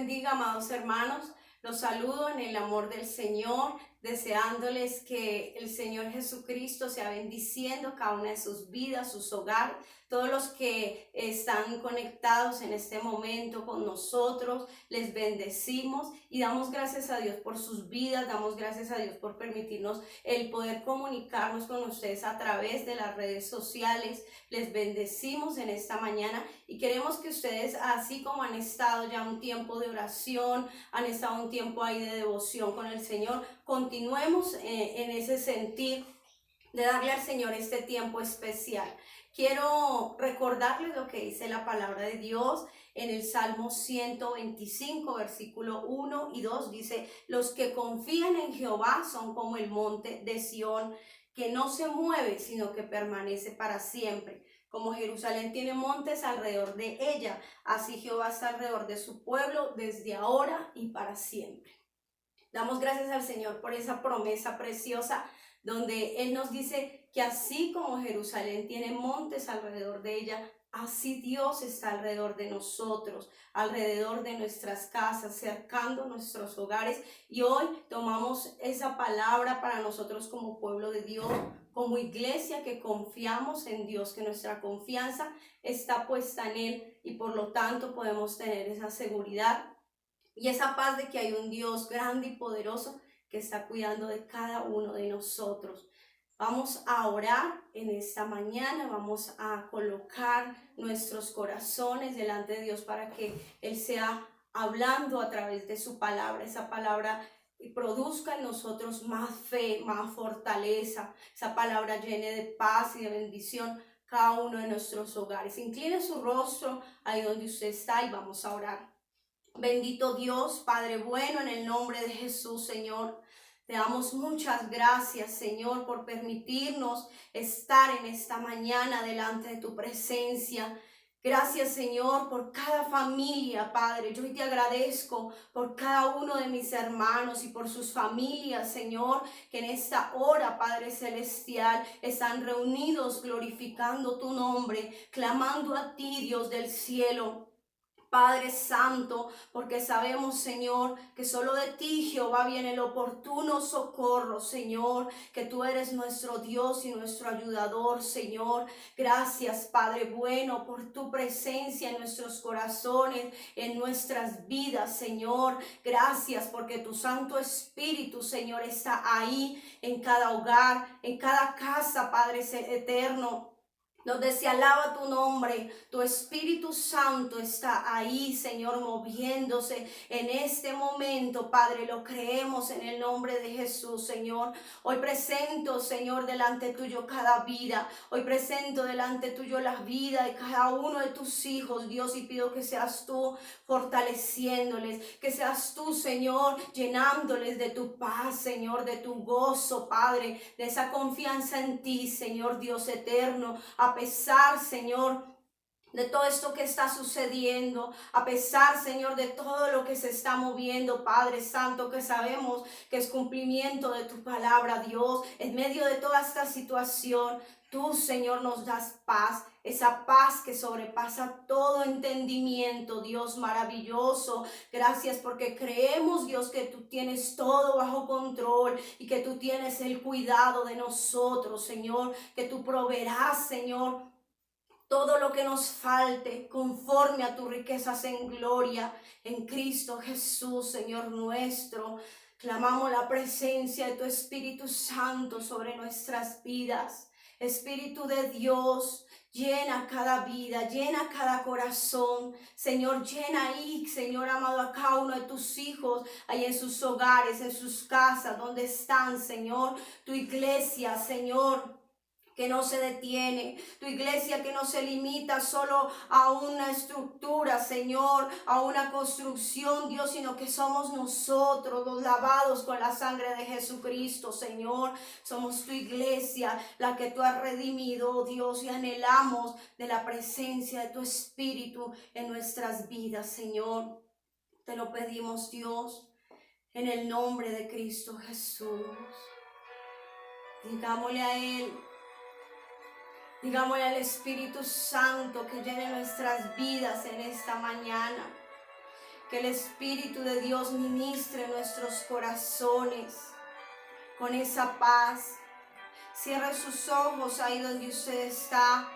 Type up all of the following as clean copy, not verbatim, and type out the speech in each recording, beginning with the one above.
bendiga, amados hermanos. Los saludo en el amor del Señor, deseándoles que el Señor Jesucristo sea bendiciendo cada una de sus vidas, sus hogares, todos los que están conectados en este momento con nosotros. Les bendecimos y damos gracias a Dios por sus vidas, damos gracias a Dios por permitirnos el poder comunicarnos con ustedes a través de las redes sociales. Les bendecimos en esta mañana y queremos que ustedes, así como han estado ya un tiempo de oración, han estado un tiempo ahí de devoción con el Señor, continuemos en ese sentir de darle al Señor este tiempo especial. Quiero recordarles lo que dice la palabra de Dios en el Salmo 125, versículo 1 y 2. Dice: los que confían en Jehová son como el monte de Sión, que no se mueve, sino que permanece para siempre. Como Jerusalén tiene montes alrededor de ella, así Jehová está alrededor de su pueblo desde ahora y para siempre. Damos gracias al Señor por esa promesa preciosa donde Él nos dice que así como Jerusalén tiene montes alrededor de ella, así Dios está alrededor de nosotros, alrededor de nuestras casas, cercando nuestros hogares. Y hoy tomamos esa palabra para nosotros como pueblo de Dios, como iglesia que confiamos en Dios, que nuestra confianza está puesta en Él y por lo tanto podemos tener esa seguridad y esa paz de que hay un Dios grande y poderoso que está cuidando de cada uno de nosotros. Vamos a orar en esta mañana, vamos a colocar nuestros corazones delante de Dios para que Él sea hablando a través de su palabra, esa palabra produzca en nosotros más fe, más fortaleza, esa palabra llene de paz y de bendición cada uno de nuestros hogares. Incline su rostro ahí donde usted está y vamos a orar. Bendito Dios, Padre bueno, en el nombre de Jesús, Señor, te damos muchas gracias, Señor, por permitirnos estar en esta mañana delante de tu presencia. Gracias, Señor, por cada familia, Padre. Yo hoy te agradezco por cada uno de mis hermanos y por sus familias, Señor, que en esta hora, Padre Celestial, están reunidos glorificando tu nombre, clamando a ti, Dios del cielo. Padre Santo, porque sabemos, Señor, que solo de ti, Jehová, viene el oportuno socorro, Señor, que tú eres nuestro Dios y nuestro ayudador, Señor. Gracias, Padre bueno, por tu presencia en nuestros corazones, en nuestras vidas, Señor. Gracias porque tu Santo Espíritu, Señor, está ahí en cada hogar, en cada casa, Padre eterno, donde se alaba tu nombre. Tu Espíritu Santo está ahí, Señor, moviéndose en este momento, Padre. Lo creemos en el nombre de Jesús, Señor. Hoy presento, Señor, delante tuyo cada vida. Hoy presento delante tuyo la vida de cada uno de tus hijos, Dios, y pido que seas tú fortaleciéndoles, que seas tú, Señor, llenándoles de tu paz, Señor, de tu gozo, Padre, de esa confianza en ti, Señor Dios eterno. A pesar, Señor, de todo esto que está sucediendo, a pesar, Señor, de todo lo que se está moviendo, Padre Santo, que sabemos que es cumplimiento de tu palabra, Dios, en medio de toda esta situación, tú, Señor, nos das paz, esa paz que sobrepasa todo entendimiento, Dios maravilloso. Gracias porque creemos, Dios, que tú tienes todo bajo control y que tú tienes el cuidado de nosotros, Señor, que tú proveerás, Señor, todo lo que nos falte conforme a tus riquezas en gloria en Cristo Jesús, Señor nuestro. Clamamos la presencia de tu Espíritu Santo sobre nuestras vidas. Espíritu de Dios, llena cada vida, llena cada corazón. Señor, llena ahí, Señor amado, a cada uno de tus hijos, ahí en sus hogares, en sus casas, donde están, Señor, tu iglesia, Señor, que no se detiene, tu iglesia que no se limita solo a una estructura, Señor, a una construcción, Dios, sino que somos nosotros los lavados con la sangre de Jesucristo, Señor. Somos tu iglesia, la que tú has redimido, Dios, y anhelamos de la presencia de tu Espíritu en nuestras vidas, Señor. Te lo pedimos, Dios, en el nombre de Cristo Jesús. Digámosle a Él, digámosle al Espíritu Santo que llene nuestras vidas en esta mañana. Que el Espíritu de Dios ministre nuestros corazones con esa paz. Cierre sus ojos ahí donde usted está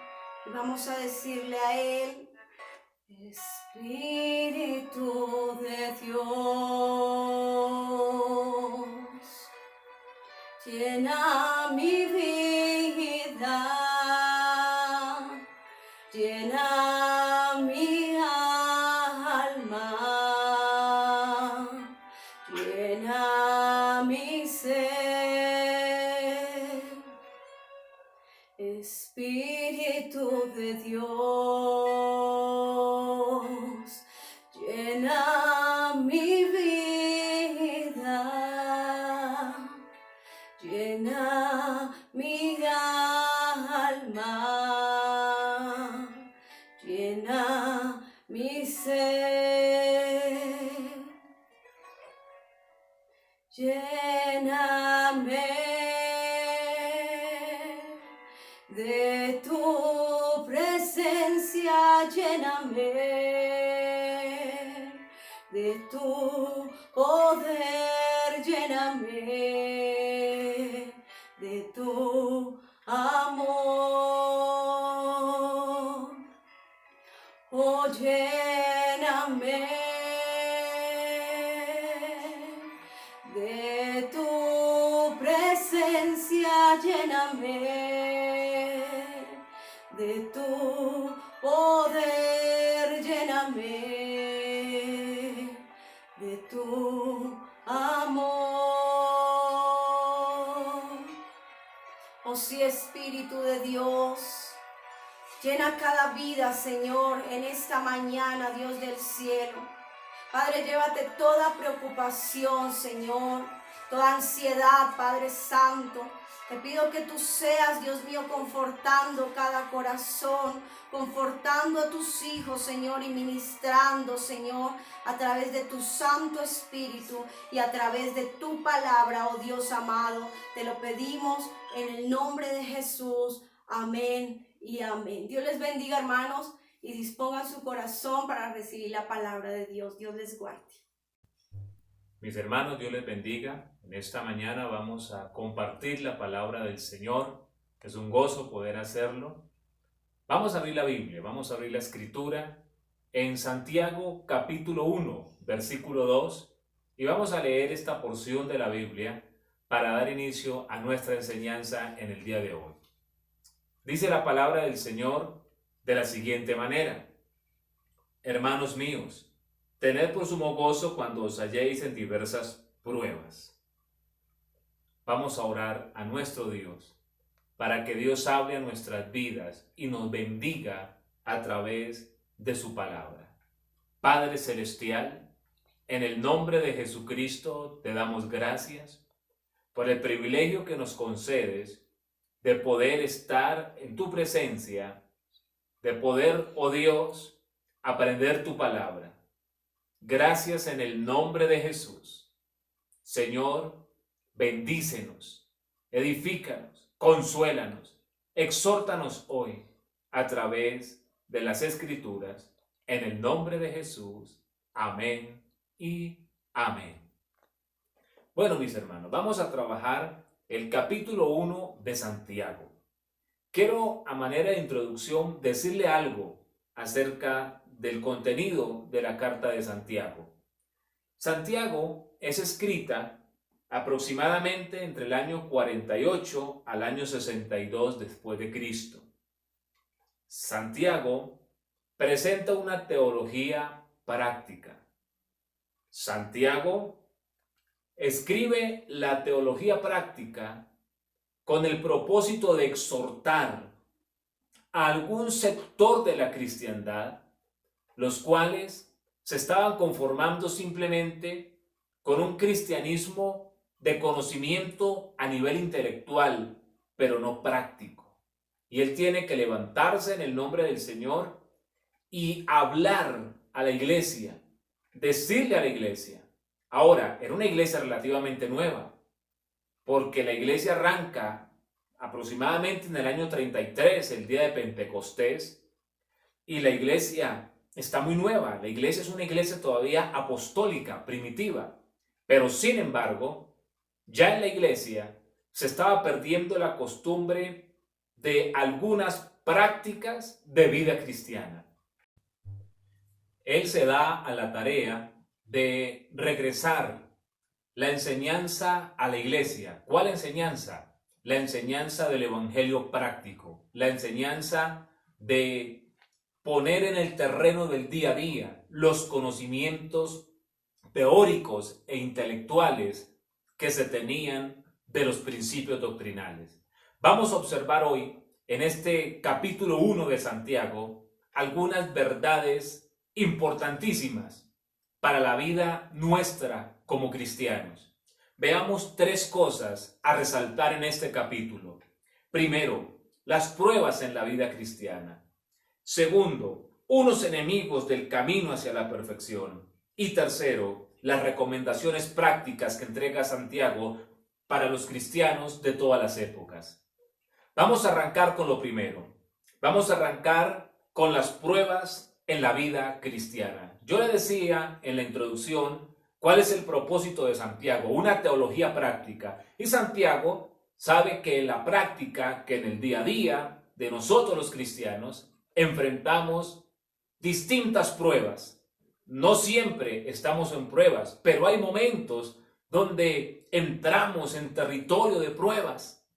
y vamos a decirle a Él: Espíritu de Dios, llena mi vida, llena mi alma, llena mi ser. Espíritu de Dios, llena mi vida, llena mi alma, llena mi ser. Lléname de tu presencia, lléname de tu poder, lléname de tu amor. Oh, lléname de tu presencia, lléname de tu poder, lléname de tu amor. Oh sí, Espíritu de Dios, llena cada vida, Señor, en esta mañana, Dios del cielo. Padre, llévate toda preocupación, Señor, toda ansiedad, Padre Santo. Te pido que tú seas, Dios mío, confortando cada corazón, confortando a tus hijos, Señor, y ministrando, Señor, a través de tu Santo Espíritu y a través de tu palabra, oh Dios amado. Te lo pedimos en el nombre de Jesús. Amén y amén. Dios les bendiga, hermanos, y dispongan su corazón para recibir la palabra de Dios. Dios les guarde. Mis hermanos, Dios les bendiga. En esta mañana vamos a compartir la palabra del Señor. Es un gozo poder hacerlo. Vamos a abrir la Biblia, vamos a abrir la Escritura en Santiago capítulo 1, versículo 2, y vamos a leer esta porción de la Biblia para dar inicio a nuestra enseñanza en el día de hoy. Dice la palabra del Señor de la siguiente manera: Hermanos míos, tened por sumo gozo cuando os halléis en diversas pruebas. Vamos a orar a nuestro Dios para que Dios hable a nuestras vidas y nos bendiga a través de su palabra. Padre Celestial, en el nombre de Jesucristo te damos gracias por el privilegio que nos concedes de poder estar en tu presencia, de poder, oh Dios, aprender tu palabra. Gracias en el nombre de Jesús. Señor, bendícenos, edifícanos, consuélanos, exhórtanos hoy a través de las Escrituras, en el nombre de Jesús. Amén y amén. Bueno, mis hermanos, vamos a trabajar el capítulo 1 de Santiago. Quiero, a manera de introducción, decirle algo acerca del contenido de la carta de Santiago. Santiago es escrita aproximadamente entre el año 48 al año 62 después de Cristo. Santiago presenta una teología práctica. Santiago escribe la teología práctica con el propósito de exhortar a algún sector de la cristiandad, los cuales se estaban conformando simplemente con un cristianismo de conocimiento a nivel intelectual, pero no práctico. Y él tiene que levantarse en el nombre del Señor y hablar a la iglesia, decirle a la iglesia. Ahora, era una iglesia relativamente nueva, porque la iglesia arranca aproximadamente en el año 33, el día de Pentecostés, y la iglesia está muy nueva. La iglesia es una iglesia todavía apostólica, primitiva. Pero sin embargo, ya en la iglesia se estaba perdiendo la costumbre de algunas prácticas de vida cristiana. Él se da a la tarea de regresar la enseñanza a la iglesia. ¿Cuál enseñanza? La enseñanza del evangelio práctico, la enseñanza de poner en el terreno del día a día los conocimientos teóricos e intelectuales que se tenían de los principios doctrinales. Vamos a observar hoy, en este capítulo 1 de Santiago, algunas verdades importantísimas para la vida nuestra como cristianos. Veamos 3 cosas a resaltar en este capítulo. Primero, las pruebas en la vida cristiana. Segundo, unos enemigos del camino hacia la perfección. Y tercero, las recomendaciones prácticas que entrega Santiago para los cristianos de todas las épocas. Vamos a arrancar con lo primero. Vamos a arrancar con las pruebas en la vida cristiana. Yo le decía en la introducción cuál es el propósito de Santiago, una teología práctica. Y Santiago sabe que en la práctica, que en el día a día de nosotros los cristianos, enfrentamos distintas pruebas. No siempre estamos en pruebas, pero hay momentos donde entramos en territorio de pruebas.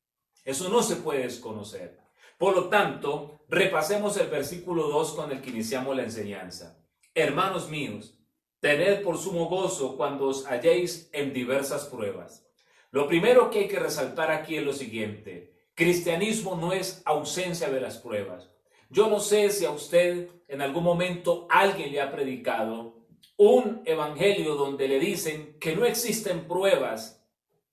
Eso no se puede desconocer. Por lo tanto, repasemos el versículo 2 con el que iniciamos la enseñanza. Hermanos míos, tened por sumo gozo cuando os halléis en diversas pruebas. Lo primero que hay que resaltar aquí es lo siguiente. Cristianismo no es ausencia de las pruebas. Yo no sé si a usted en algún momento alguien le ha predicado un evangelio donde le dicen que no existen pruebas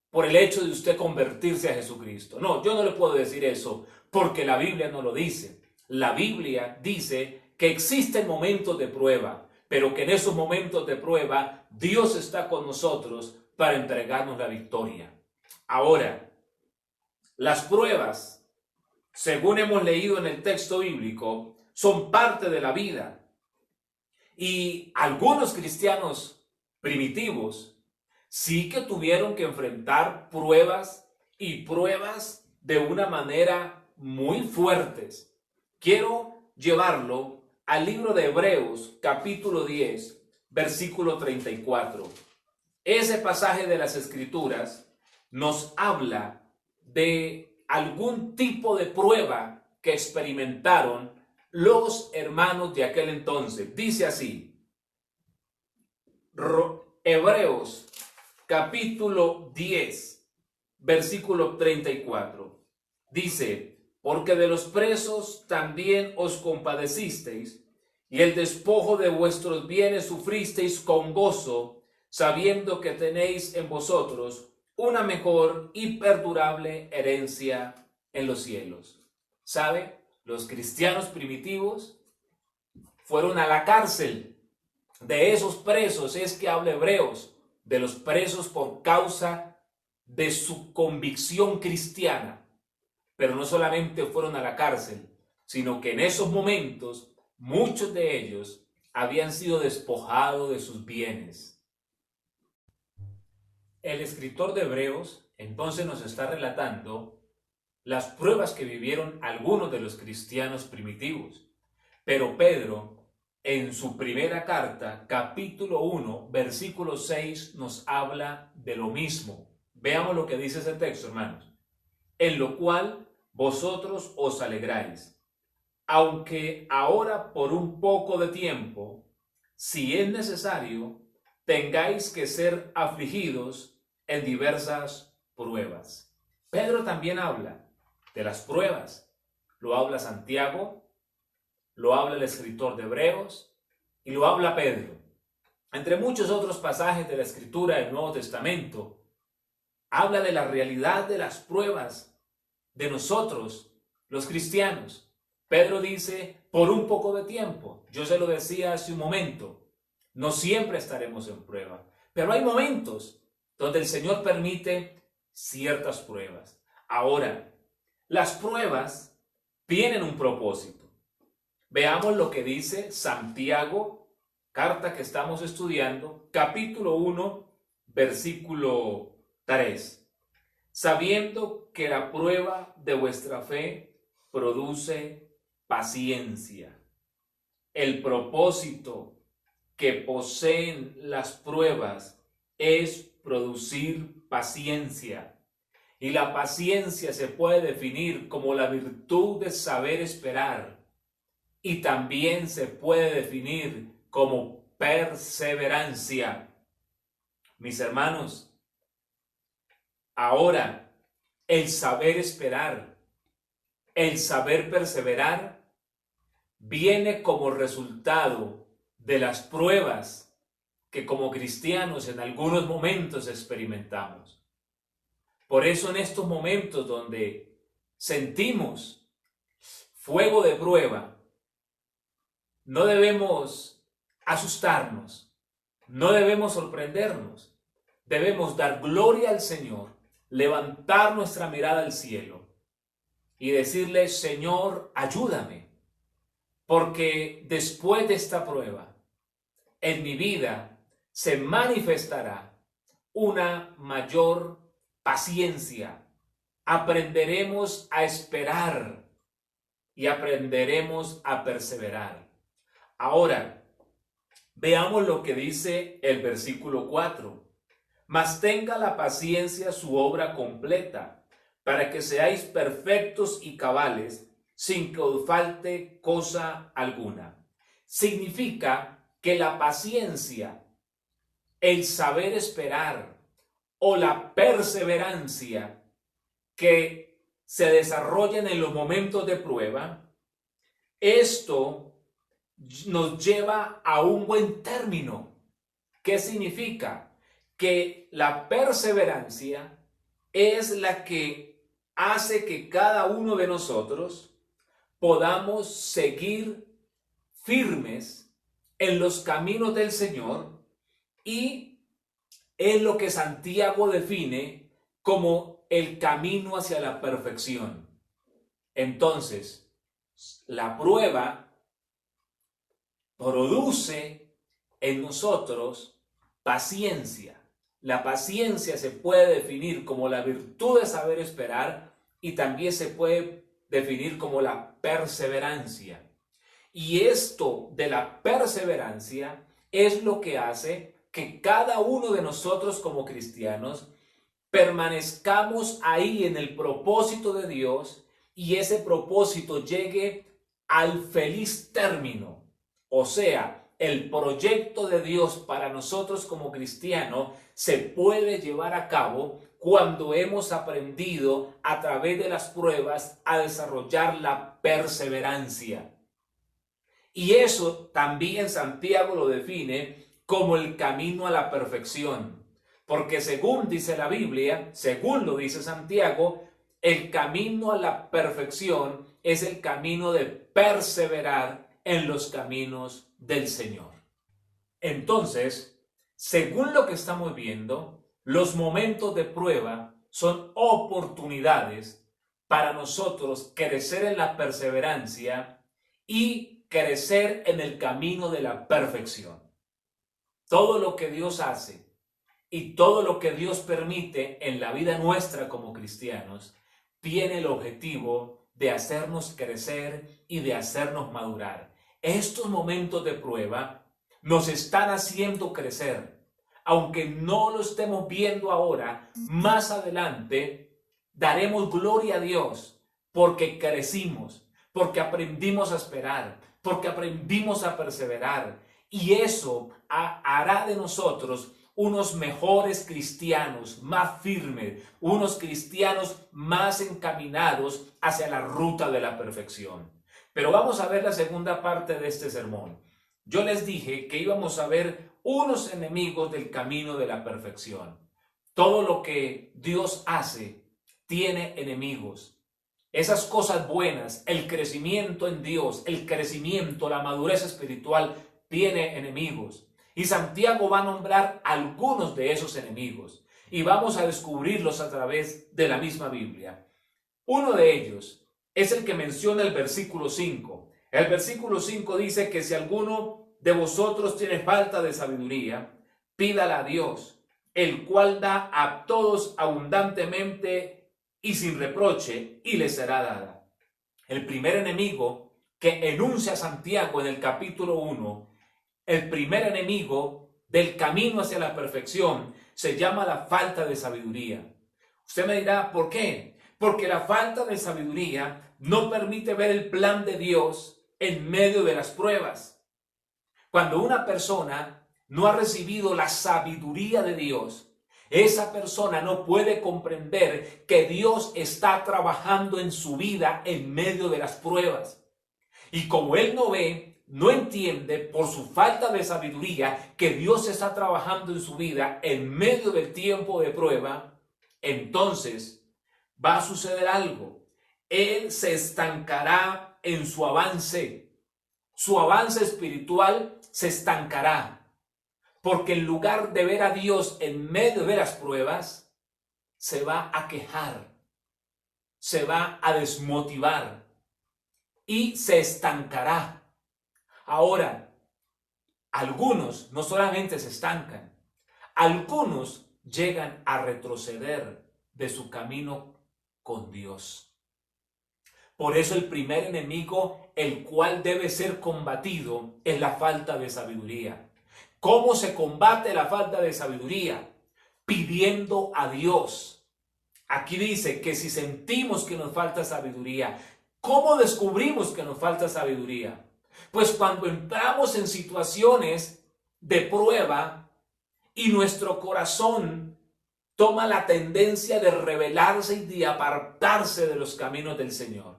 por el hecho de usted convertirse a Jesucristo. No, yo no le puedo decir eso porque la Biblia no lo dice. La Biblia dice que existen momentos de prueba, pero que en esos momentos de prueba Dios está con nosotros para entregarnos la victoria. Ahora, las pruebas, según hemos leído en el texto bíblico, son parte de la vida. Y algunos cristianos primitivos sí que tuvieron que enfrentar pruebas y pruebas de una manera muy fuertes. Quiero llevarlo al libro de Hebreos, capítulo 10, versículo 34. Ese pasaje de las Escrituras nos habla de algún tipo de prueba que experimentaron los hermanos de aquel entonces. Dice así, Hebreos capítulo 10, versículo 34. Dice, porque de los presos también os compadecisteis, y el despojo de vuestros bienes sufristeis con gozo, sabiendo que tenéis en vosotros una mejor y perdurable herencia en los cielos. ¿Sabe? Los cristianos primitivos fueron a la cárcel. De esos presos es que habla Hebreos, de los presos por causa de su convicción cristiana. Pero no solamente fueron a la cárcel, sino que en esos momentos muchos de ellos habían sido despojados de sus bienes. El escritor de Hebreos entonces nos está relatando las pruebas que vivieron algunos de los cristianos primitivos. Pero Pedro, en su primera carta, capítulo 1, versículo 6, nos habla de lo mismo. Veamos lo que dice ese texto, hermanos. En lo cual vosotros os alegráis, aunque ahora por un poco de tiempo, si es necesario, tengáis que ser afligidos en diversas pruebas. Pedro también habla de las pruebas. Lo habla Santiago, lo habla el escritor de Hebreos y lo habla Pedro. Entre muchos otros pasajes de la Escritura del Nuevo Testamento, habla de la realidad de las pruebas de nosotros, los cristianos. Pedro dice, por un poco de tiempo. Yo se lo decía hace un momento, no siempre estaremos en prueba, pero hay momentos donde el Señor permite ciertas pruebas. Ahora, las pruebas tienen un propósito. Veamos lo que dice Santiago, carta que estamos estudiando, capítulo 1, versículo 3. Sabiendo que la prueba de vuestra fe produce paciencia. El propósito que poseen las pruebas es producir paciencia. Y la paciencia se puede definir como la virtud de saber esperar. Y también se puede definir como perseverancia. Mis hermanos, ahora el saber esperar, el saber perseverar, viene como resultado de las pruebas que como cristianos en algunos momentos experimentamos. Por eso en estos momentos donde sentimos fuego de prueba, no debemos asustarnos, no debemos sorprendernos, debemos dar gloria al Señor, levantar nuestra mirada al cielo y decirle: Señor, ayúdame, porque después de esta prueba, en mi vida se manifestará una mayor paciencia. Aprenderemos a esperar y aprenderemos a perseverar. Ahora, veamos lo que dice el versículo 4. Mas tenga la paciencia su obra completa, para que seáis perfectos y cabales, sin que os falte cosa alguna. Significa que la paciencia, el saber esperar o la perseverancia que se desarrollan en los momentos de prueba, esto nos lleva a un buen término. ¿Qué significa? Que la perseverancia es la que hace que cada uno de nosotros podamos seguir firmes en los caminos del Señor, y es lo que Santiago define como el camino hacia la perfección. Entonces, la prueba produce en nosotros paciencia. La paciencia se puede definir como la virtud de saber esperar y también se puede definir como la perseverancia. Y esto de la perseverancia es lo que hace que cada uno de nosotros como cristianos permanezcamos ahí en el propósito de Dios y ese propósito llegue al feliz término. O sea, el proyecto de Dios para nosotros como cristianos se puede llevar a cabo cuando hemos aprendido a través de las pruebas a desarrollar la perseverancia. Y eso también Santiago lo define como el camino a la perfección. Porque según dice la Biblia, según lo dice Santiago, el camino a la perfección es el camino de perseverar en los caminos del Señor. Entonces, según lo que estamos viendo, los momentos de prueba son oportunidades para nosotros crecer en la perseverancia y crecer en el camino de la perfección. Todo lo que Dios hace y todo lo que Dios permite en la vida nuestra como cristianos tiene el objetivo de hacernos crecer y de hacernos madurar. Estos momentos de prueba nos están haciendo crecer. Aunque no lo estemos viendo ahora, más adelante daremos gloria a Dios porque crecimos, porque aprendimos a esperar, porque aprendimos a perseverar. Y eso hará de nosotros unos mejores cristianos, más firmes, unos cristianos más encaminados hacia la ruta de la perfección. Pero vamos a ver la segunda parte de este sermón. Yo les dije que íbamos a ver unos enemigos del camino de la perfección. Todo lo que Dios hace tiene enemigos. Esas cosas buenas, el crecimiento en Dios, el crecimiento, la madurez espiritual, tiene enemigos. Y Santiago va a nombrar algunos de esos enemigos. Y vamos a descubrirlos a través de la misma Biblia. Uno de ellos es el que menciona el versículo 5. El versículo 5 dice que si alguno de vosotros tiene falta de sabiduría, pídala a Dios, el cual da a todos abundantemente y sin reproche, y le será dada. El primer enemigo que enuncia Santiago en el capítulo 1, el primer enemigo del camino hacia la perfección, se llama la falta de sabiduría. Usted me dirá, ¿por qué? Porque la falta de sabiduría no permite ver el plan de Dios en medio de las pruebas. Cuando una persona no ha recibido la sabiduría de Dios, esa persona no puede comprender que Dios está trabajando en su vida en medio de las pruebas. Y como él no ve, no entiende por su falta de sabiduría que Dios está trabajando en su vida en medio del tiempo de prueba, entonces va a suceder algo. Él se estancará en su avance. Su avance espiritual se estancará. Porque en lugar de ver a Dios en medio de las pruebas, se va a quejar, se va a desmotivar y se estancará. Ahora, algunos no solamente se estancan, algunos llegan a retroceder de su camino con Dios. Por eso el primer enemigo, el cual debe ser combatido, es la falta de sabiduría. ¿Cómo se combate la falta de sabiduría? Pidiendo a Dios. Aquí dice que si sentimos que nos falta sabiduría, ¿cómo descubrimos que nos falta sabiduría? Pues cuando entramos en situaciones de prueba y nuestro corazón toma la tendencia de rebelarse y de apartarse de los caminos del Señor.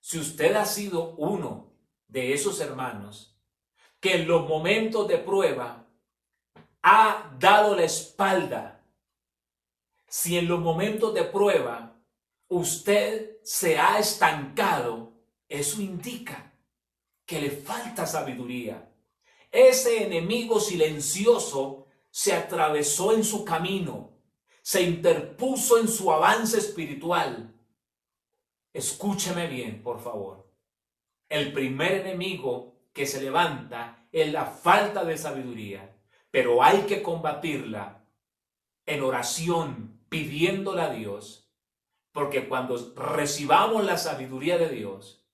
Si usted ha sido uno de esos hermanos que en los momentos de prueba ha dado la espalda, si en los momentos de prueba usted se ha estancado, eso indica que le falta sabiduría. Ese enemigo silencioso se atravesó en su camino, se interpuso en su avance espiritual. Escúcheme bien, por favor. El primer enemigo que se levanta es la falta de sabiduría, pero hay que combatirla en oración, pidiéndole a Dios, porque cuando recibamos la sabiduría de Dios,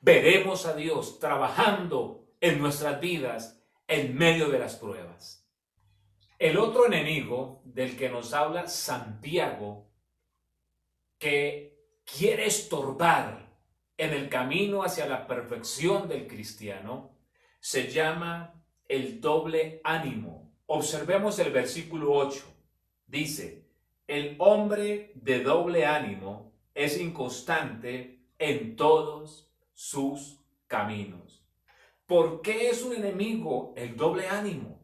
veremos a Dios trabajando en nuestras vidas en medio de las pruebas. El otro enemigo del que nos habla Santiago, que quiere estorbar en el camino hacia la perfección del cristiano, se llama el doble ánimo. Observemos el versículo 8. Dice, el hombre de doble ánimo es inconstante en todos sus caminos. ¿Por qué es un enemigo el doble ánimo?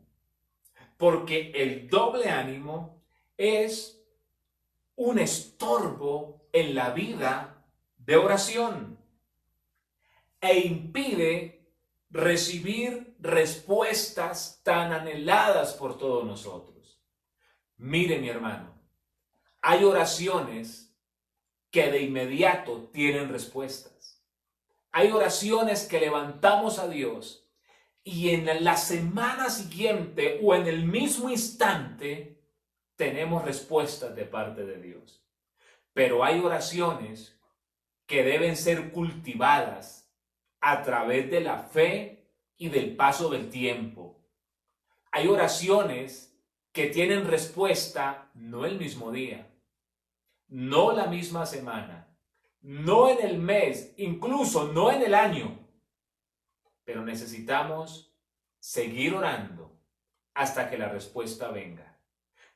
Porque el doble ánimo es un estorbo en la vida de oración e impide recibir respuestas tan anheladas por todos nosotros. Mire, mi hermano, hay oraciones que de inmediato tienen respuestas. Hay oraciones que levantamos a Dios y en la semana siguiente o en el mismo instante tenemos respuestas de parte de Dios. Pero hay oraciones que deben ser cultivadas a través de la fe y del paso del tiempo. Hay oraciones que tienen respuesta no el mismo día, no la misma semana, no en el mes, incluso no en el año. Pero necesitamos seguir orando hasta que la respuesta venga.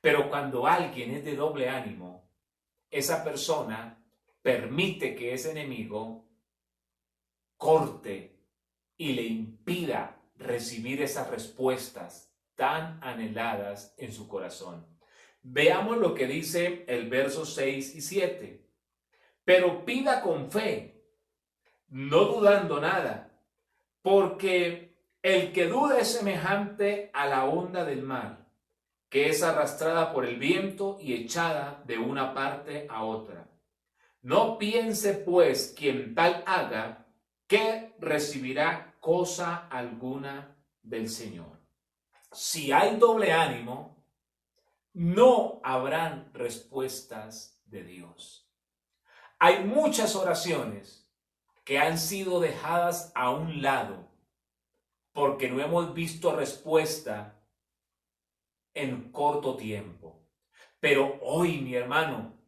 Pero cuando alguien es de doble ánimo, esa persona permite que ese enemigo corte y le impida recibir esas respuestas tan anheladas en su corazón. Veamos lo que dice el verso 6 y 7. Pero pida con fe, no dudando nada, porque el que duda es semejante a la onda del mar, que es arrastrada por el viento y echada de una parte a otra. No piense pues quien tal haga que recibirá cosa alguna del Señor. Si hay doble ánimo, no habrán respuestas de Dios. Hay muchas oraciones que han sido dejadas a un lado porque no hemos visto respuesta en corto tiempo. Pero hoy, mi hermano,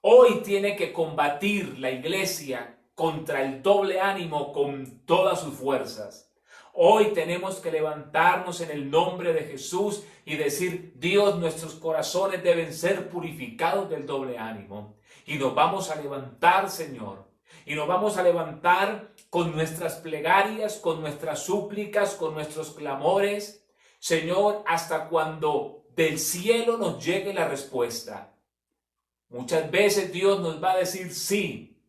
hoy tiene que combatir la iglesia contra el doble ánimo con todas sus fuerzas. Hoy tenemos que levantarnos en el nombre de Jesús y decir: Dios, nuestros corazones deben ser purificados del doble ánimo. Y nos vamos a levantar, Señor. Y nos vamos a levantar con nuestras plegarias, con nuestras súplicas, con nuestros clamores, Señor, hasta cuando del cielo nos llegue la respuesta. Muchas veces Dios nos va a decir sí,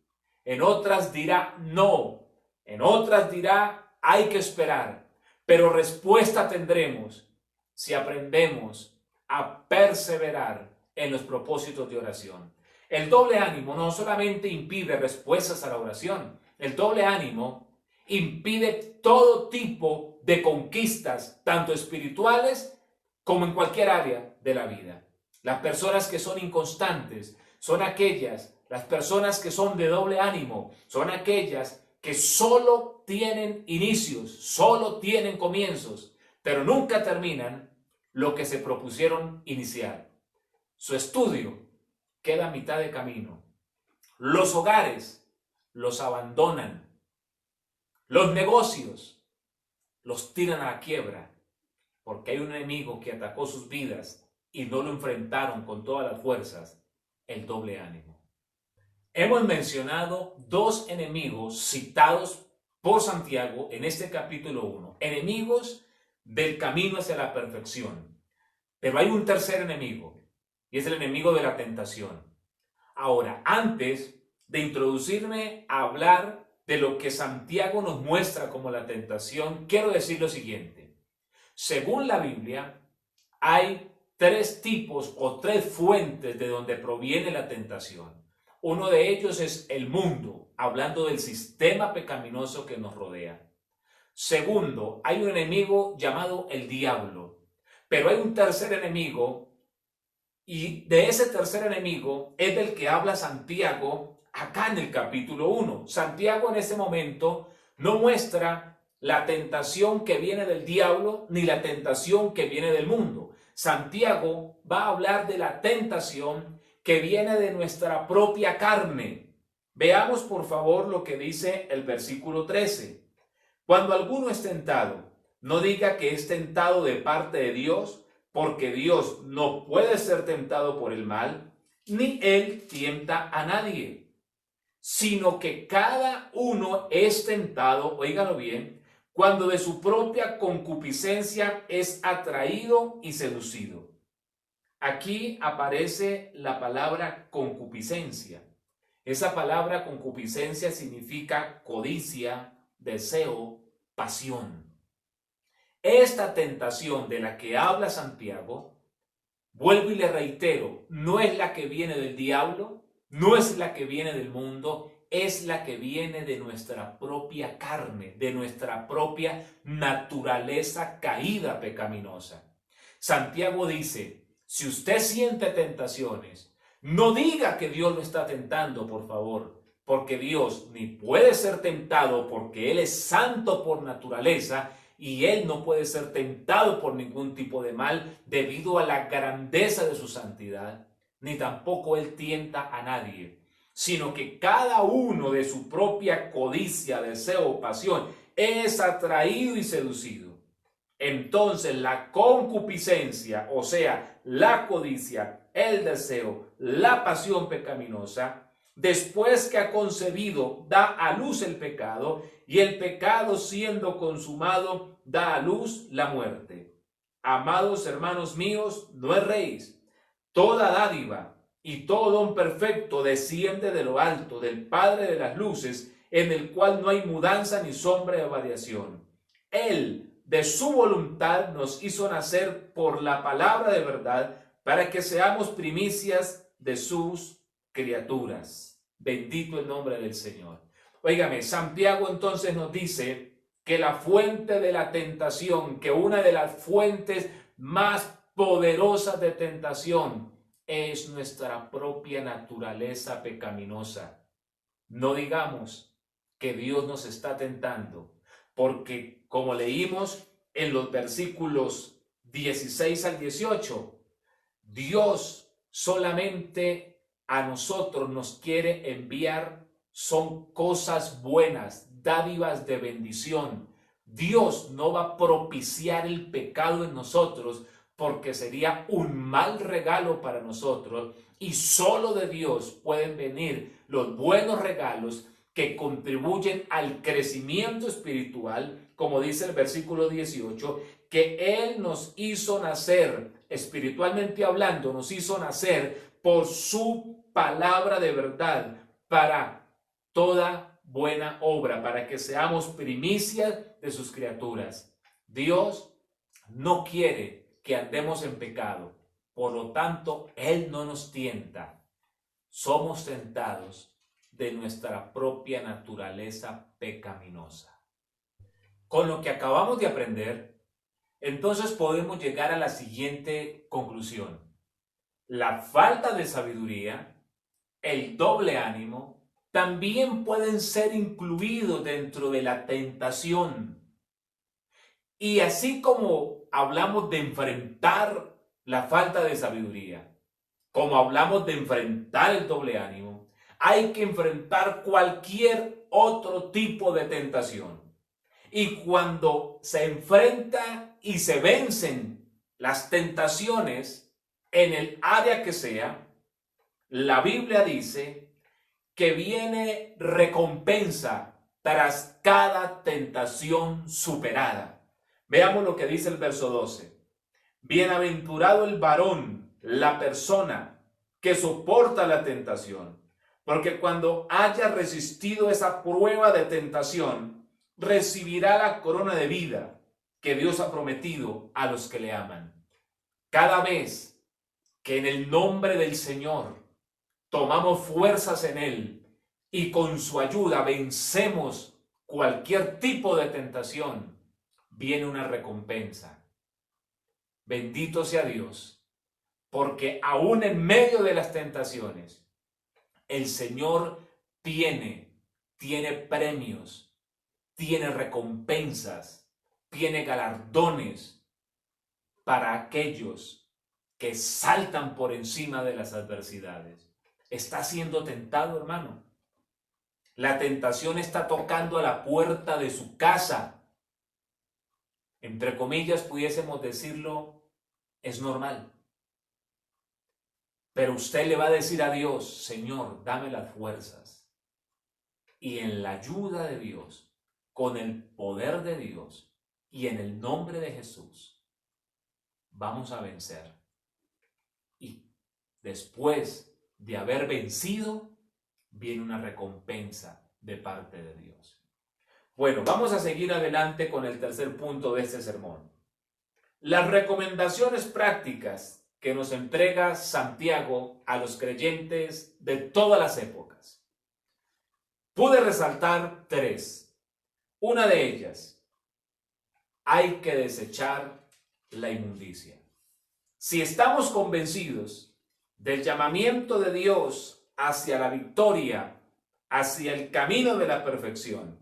en otras dirá no, en otras dirá hay que esperar, pero respuesta tendremos si aprendemos a perseverar en los propósitos de oración. El doble ánimo no solamente impide respuestas a la oración, el doble ánimo impide todo tipo de conquistas, tanto espirituales como en cualquier área de la vida. Las personas que son inconstantes son aquellas, las personas que son de doble ánimo, son aquellas que solo tienen inicios, solo tienen comienzos, pero nunca terminan lo que se propusieron iniciar. Su estudio queda a mitad de camino. Los hogares los abandonan. Los negocios los tiran a la quiebra porque hay un enemigo que atacó sus vidas y no lo enfrentaron con todas las fuerzas: el doble ánimo. Hemos mencionado dos enemigos citados por Santiago en este capítulo 1, enemigos del camino hacia la perfección. Pero hay un tercer enemigo, y es el enemigo de la tentación. Ahora, antes de introducirme a hablar de lo que Santiago nos muestra como la tentación, quiero decir lo siguiente. Según la Biblia, hay tres tipos o tres fuentes de donde proviene la tentación. Uno de ellos es el mundo, hablando del sistema pecaminoso que nos rodea. Segundo, hay un enemigo llamado el diablo. Pero hay un tercer enemigo, y de ese tercer enemigo es del que habla Santiago acá en el capítulo 1. Santiago en este momento no muestra la tentación que viene del diablo ni la tentación que viene del mundo. Santiago va a hablar de la tentación que viene de nuestra propia carne. Veamos por favor lo que dice el versículo 13. Cuando alguno es tentado, no diga que es tentado de parte de Dios, porque Dios no puede ser tentado por el mal, ni Él tienta a nadie, sino que cada uno es tentado, óigalo bien, cuando de su propia concupiscencia es atraído y seducido. Aquí aparece la palabra concupiscencia. Esa palabra concupiscencia significa codicia, deseo, pasión. Esta tentación de la que habla Santiago, vuelvo y le reitero, no es la que viene del diablo, no es la que viene del mundo, es la que viene de nuestra propia carne, de nuestra propia naturaleza caída pecaminosa. Santiago dice: si usted siente tentaciones, no diga que Dios lo está tentando, por favor, porque Dios ni puede ser tentado porque Él es santo por naturaleza y Él no puede ser tentado por ningún tipo de mal debido a la grandeza de su santidad, ni tampoco Él tienta a nadie, sino que cada uno de su propia codicia, deseo o pasión es atraído y seducido. Entonces la concupiscencia, o sea, la codicia, el deseo, la pasión pecaminosa, después que ha concebido, da a luz el pecado, y el pecado siendo consumado, da a luz la muerte. Amados hermanos míos, no erréis. Toda dádiva y todo don perfecto desciende de lo alto, del Padre de las luces, en el cual no hay mudanza ni sombra de variación. Él, de su voluntad, nos hizo nacer por la palabra de verdad, para que seamos primicias de sus criaturas. Bendito el nombre del Señor. Óigame, Santiago entonces nos dice que la fuente de la tentación, que una de las fuentes más poderosas de tentación es nuestra propia naturaleza pecaminosa. No digamos que Dios nos está tentando, porque como leímos en los versículos 16 al 18, Dios solamente a nosotros nos quiere enviar son cosas buenas, dádivas de bendición. Dios no va a propiciar el pecado en nosotros porque sería un mal regalo para nosotros, y solo de Dios pueden venir los buenos regalos que contribuyen al crecimiento espiritual, como dice el versículo 18, que Él nos hizo nacer, espiritualmente hablando, nos hizo nacer por su palabra de verdad para toda buena obra, para que seamos primicias de sus criaturas. Dios no quiere que andemos en pecado, por lo tanto, Él no nos tienta. Somos tentados de nuestra propia naturaleza pecaminosa. Con lo que acabamos de aprender, entonces podemos llegar a la siguiente conclusión. La falta de sabiduría, el doble ánimo, también pueden ser incluidos dentro de la tentación. Y así como hablamos de enfrentar la falta de sabiduría, como hablamos de enfrentar el doble ánimo, hay que enfrentar cualquier otro tipo de tentación. Y cuando se enfrenta y se vencen las tentaciones en el área que sea, la Biblia dice que viene recompensa tras cada tentación superada. Veamos lo que dice el verso 12. Bienaventurado el varón, la persona que soporta la tentación, porque cuando haya resistido esa prueba de tentación, recibirá la corona de vida que Dios ha prometido a los que le aman. Cada vez que en el nombre del Señor tomamos fuerzas en Él y con su ayuda vencemos cualquier tipo de tentación, viene una recompensa. Bendito sea Dios, porque aún en medio de las tentaciones, el Señor tiene premios, tiene recompensas, tiene galardones para aquellos que saltan por encima de las adversidades. ¿Está siendo tentado, hermano? La tentación está tocando a la puerta de su casa. Entre comillas, pudiésemos decirlo, es normal. Pero usted le va a decir a Dios, Señor, dame las fuerzas. Y en la ayuda de Dios, con el poder de Dios y en el nombre de Jesús, vamos a vencer. Y después de haber vencido, viene una recompensa de parte de Dios. Bueno, vamos a seguir adelante con el tercer punto de este sermón. Las recomendaciones prácticas que nos entrega Santiago a los creyentes de todas las épocas. Pude resaltar 3. Una de ellas, hay que desechar la inmundicia. Si estamos convencidos del llamamiento de Dios hacia la victoria, hacia el camino de la perfección,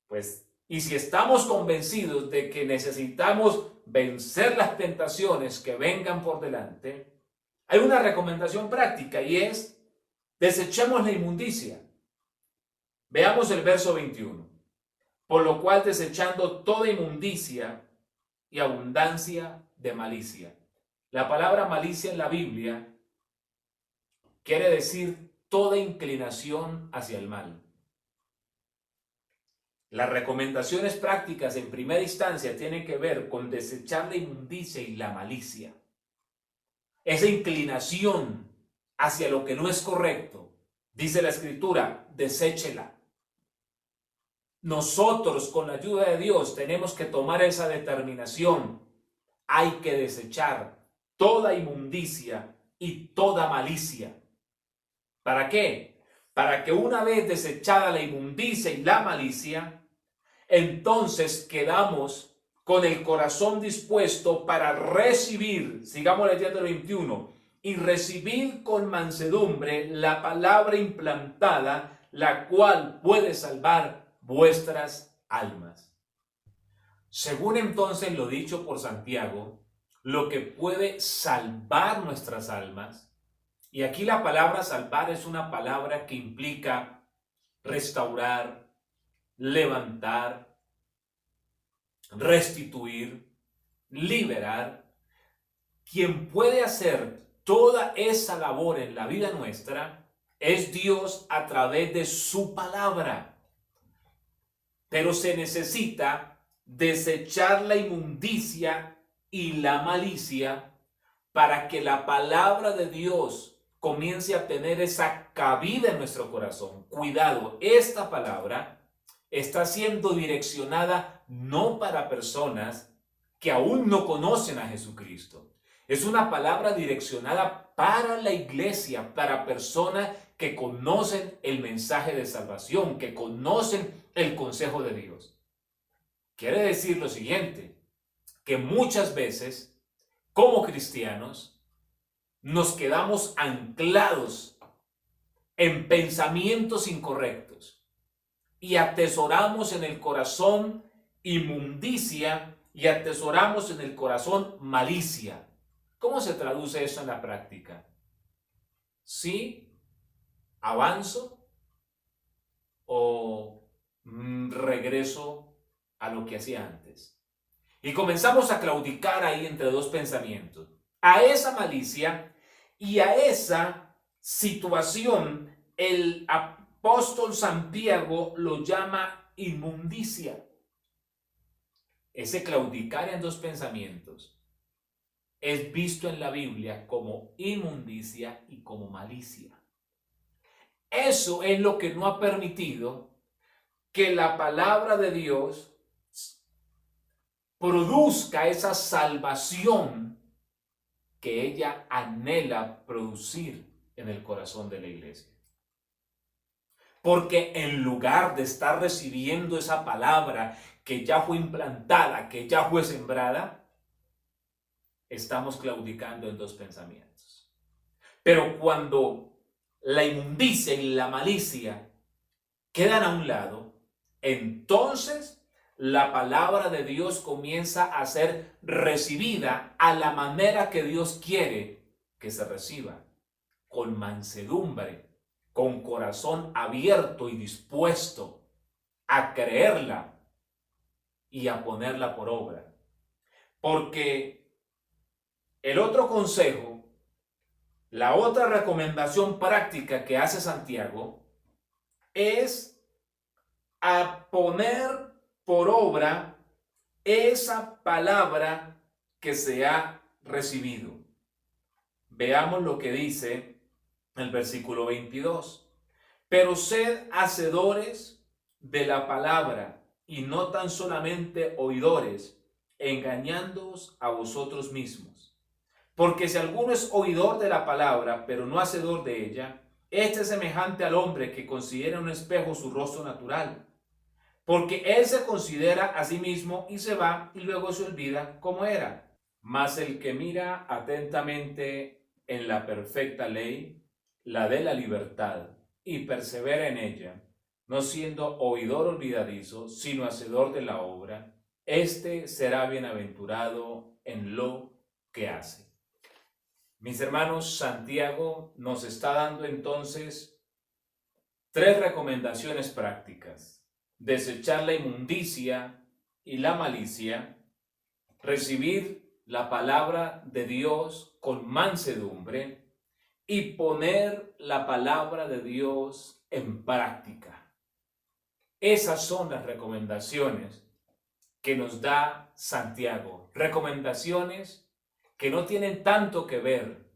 pues, y si estamos convencidos de que necesitamos vencer las tentaciones que vengan por delante, hay una recomendación práctica y es: desechemos la inmundicia. Veamos el verso 21. Por lo cual, desechando toda inmundicia y abundancia de malicia. La palabra malicia en la Biblia quiere decir toda inclinación hacia el mal. Las recomendaciones prácticas en primera instancia tienen que ver con desechar la inmundicia y la malicia. Esa inclinación hacia lo que no es correcto, dice la Escritura, deséchela. Nosotros, con la ayuda de Dios, tenemos que tomar esa determinación. Hay que desechar toda inmundicia y toda malicia. ¿Para qué? para que una vez desechada la inmundicia y la malicia, entonces quedamos con el corazón dispuesto para recibir, sigamos leyendo el 21, y recibir con mansedumbre la palabra implantada, la cual puede salvar vuestras almas. Según entonces lo dicho por Santiago, lo que puede salvar nuestras almas, y aquí la palabra salvar es una palabra que implica restaurar, levantar, restituir, liberar. Quien puede hacer toda esa labor en la vida nuestra es Dios a través de su palabra. Pero se necesita desechar la inmundicia y la malicia para que la palabra de Dios comience a tener esa cabida en nuestro corazón. Cuidado, esta palabra está siendo direccionada no para personas que aún no conocen a Jesucristo. Es una palabra direccionada para la iglesia, para personas que conocen el mensaje de salvación, que conocen el consejo de Dios. Quiere decir lo siguiente, que muchas veces, como cristianos, nos quedamos anclados en pensamientos incorrectos y atesoramos en el corazón inmundicia y atesoramos en el corazón malicia. ¿Cómo se traduce eso en la práctica? ¿Sí avanzo o regreso a lo que hacía antes? Y comenzamos a claudicar ahí entre dos pensamientos. A esa malicia y a esa situación, el apóstol Santiago lo llama inmundicia. Ese claudicar en dos pensamientos es visto en la Biblia como inmundicia y como malicia. Eso es lo que no ha permitido que la palabra de Dios produzca esa salvación que ella anhela producir en el corazón de la iglesia. Porque en lugar de estar recibiendo esa palabra que ya fue implantada, que ya fue sembrada, estamos claudicando en dos pensamientos. Pero cuando la inmundicia y la malicia quedan a un lado, entonces la palabra de Dios comienza a ser recibida a la manera que Dios quiere que se reciba, con mansedumbre, con corazón abierto y dispuesto a creerla y a ponerla por obra. Porque el otro consejo, la otra recomendación práctica que hace Santiago es a poner por obra esa palabra que se ha recibido. Veamos lo que dice el versículo 22. Pero sed hacedores de la palabra y no tan solamente oidores, engañándoos a vosotros mismos. Porque si alguno es oidor de la palabra, pero no hacedor de ella, este es semejante al hombre que considera en un espejo su rostro natural. Porque él se considera a sí mismo y se va y luego se olvida cómo era. Mas el que mira atentamente en la perfecta ley, la de la libertad, y persevera en ella, no siendo oidor olvidadizo, sino hacedor de la obra, éste será bienaventurado en lo que hace. Mis hermanos, Santiago nos está dando entonces tres recomendaciones prácticas: desechar la inmundicia y la malicia, recibir la palabra de Dios con mansedumbre y poner la palabra de Dios en práctica. Esas son las recomendaciones que nos da Santiago. Recomendaciones que no tienen tanto que ver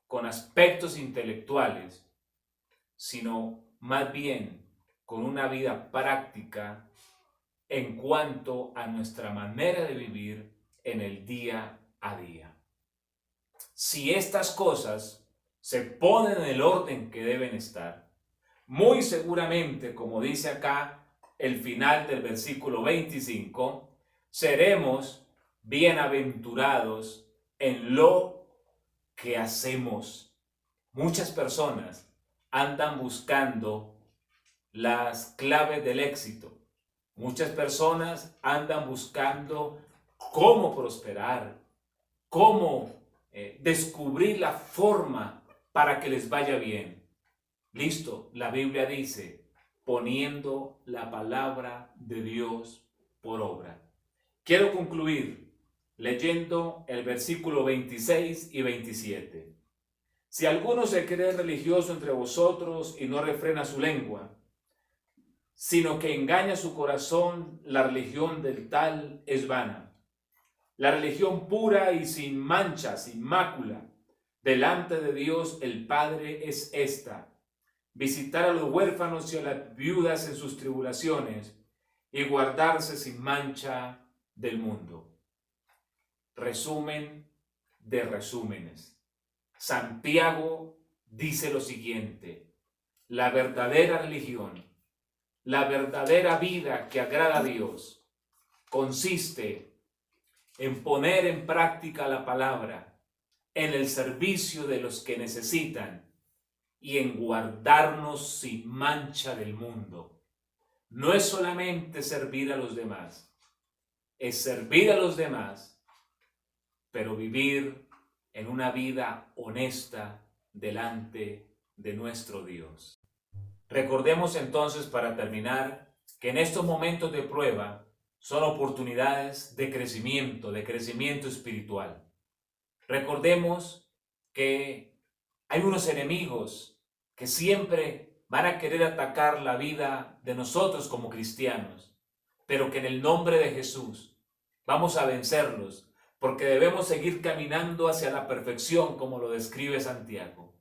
con aspectos intelectuales, sino más bien con una vida práctica en cuanto a nuestra manera de vivir en el día a día. Si estas cosas se ponen en el orden que deben estar, muy seguramente, como dice acá el final del versículo 25, seremos bienaventurados en lo que hacemos. Muchas personas andan buscando las claves del éxito. Muchas personas andan buscando cómo prosperar, cómo descubrir la forma para que les vaya bien. Listo, la Biblia dice, poniendo la palabra de Dios por obra. Quiero concluir leyendo el versículo 26 y 27. Si alguno se cree religioso entre vosotros y no refrena su lengua, sino que engaña su corazón, la religión del tal es vana. La religión pura y sin mancha, sin mácula, delante de Dios el Padre es esta: visitar a los huérfanos y a las viudas en sus tribulaciones y guardarse sin mancha del mundo. Resumen de resúmenes. Santiago dice lo siguiente: la verdadera religión, la verdadera vida que agrada a Dios, consiste en poner en práctica la palabra, en el servicio de los que necesitan y en guardarnos sin mancha del mundo. No es solamente servir a los demás, es servir a los demás, pero vivir en una vida honesta delante de nuestro Dios. Recordemos entonces, para terminar, que en estos momentos de prueba son oportunidades de crecimiento espiritual. Recordemos que hay unos enemigos que siempre van a querer atacar la vida de nosotros como cristianos, pero que en el nombre de Jesús vamos a vencerlos, porque debemos seguir caminando hacia la perfección, como lo describe Santiago.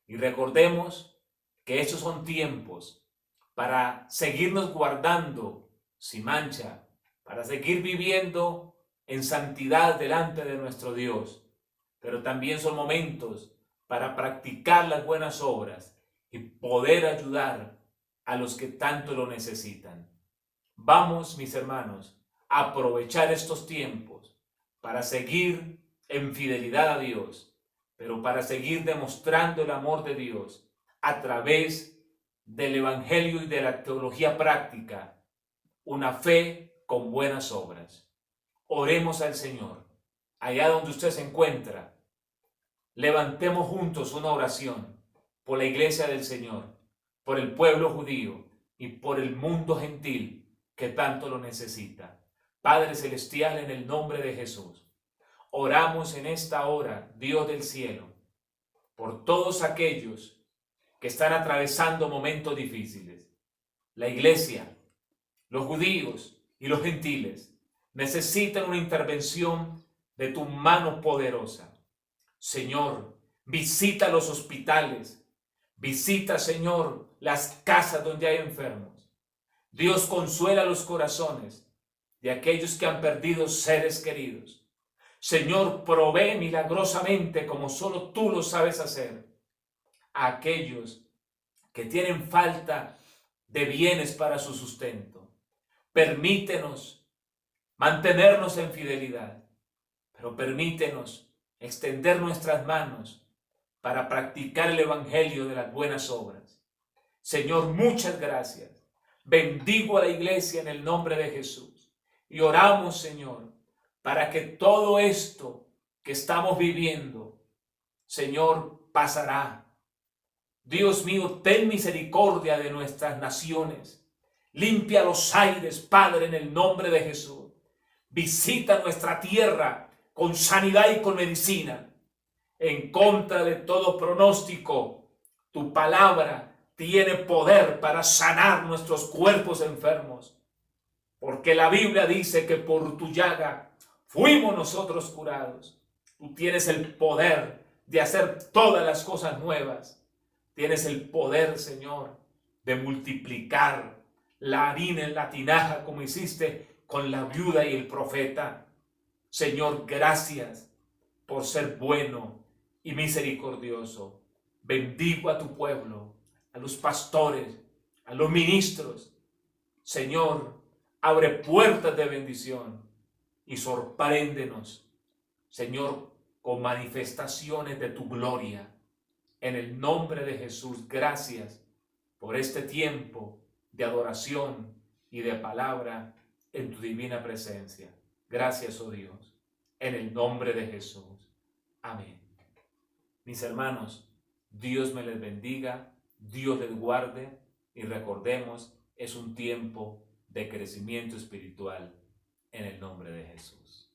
Y recordemos que estos son tiempos para seguirnos guardando sin mancha, para seguir viviendo en santidad delante de nuestro Dios, pero también son momentos para practicar las buenas obras y poder ayudar a los que tanto lo necesitan. Vamos, mis hermanos, a aprovechar estos tiempos para seguir en fidelidad a Dios, pero para seguir demostrando el amor de Dios a través del Evangelio y de la teología práctica, una fe con buenas obras. Oremos al Señor. Allá donde usted se encuentra, levantemos juntos una oración por la iglesia del Señor, por el pueblo judío y por el mundo gentil que tanto lo necesita. Padre Celestial, en el nombre de Jesús, oramos en esta hora, Dios del cielo, por todos aquellos que están atravesando momentos difíciles. La iglesia, los judíos y los gentiles necesitan una intervención de tu mano poderosa. Señor, visita los hospitales, visita, Señor, las casas donde hay enfermos. Dios, consuela los corazones de aquellos que han perdido seres queridos. Señor, provee milagrosamente, como solo tú lo sabes hacer, a aquellos que tienen falta de bienes para su sustento. Permítenos mantenernos en fidelidad, pero permítenos extender nuestras manos para practicar el evangelio de las buenas obras. Señor, muchas gracias. Bendigo a la iglesia en el nombre de Jesús y oramos, Señor, para que todo esto que estamos viviendo, Señor, pasará. Dios mío, ten misericordia de nuestras naciones. Limpia los aires, Padre, en el nombre de Jesús. Visita nuestra tierra con sanidad y con medicina. En contra de todo pronóstico, tu palabra tiene poder para sanar nuestros cuerpos enfermos. Porque la Biblia dice que por tu llaga fuimos nosotros curados. Tú tienes el poder de hacer todas las cosas nuevas. Tienes el poder, Señor, de multiplicar la harina en la tinaja como hiciste con la viuda y el profeta. Señor, gracias por ser bueno y misericordioso. Bendigo a tu pueblo, a a los pastores, a los ministros. Señor, abre puertas de bendición y sorpréndenos, Señor, con manifestaciones de tu gloria. En el nombre de Jesús, gracias por este tiempo de adoración y de palabra en tu divina presencia. Gracias, oh Dios, en el nombre de Jesús. Amén. Mis hermanos, Dios me les bendiga, Dios les guarde y recordemos, es un tiempo de crecimiento espiritual en el nombre de Jesús.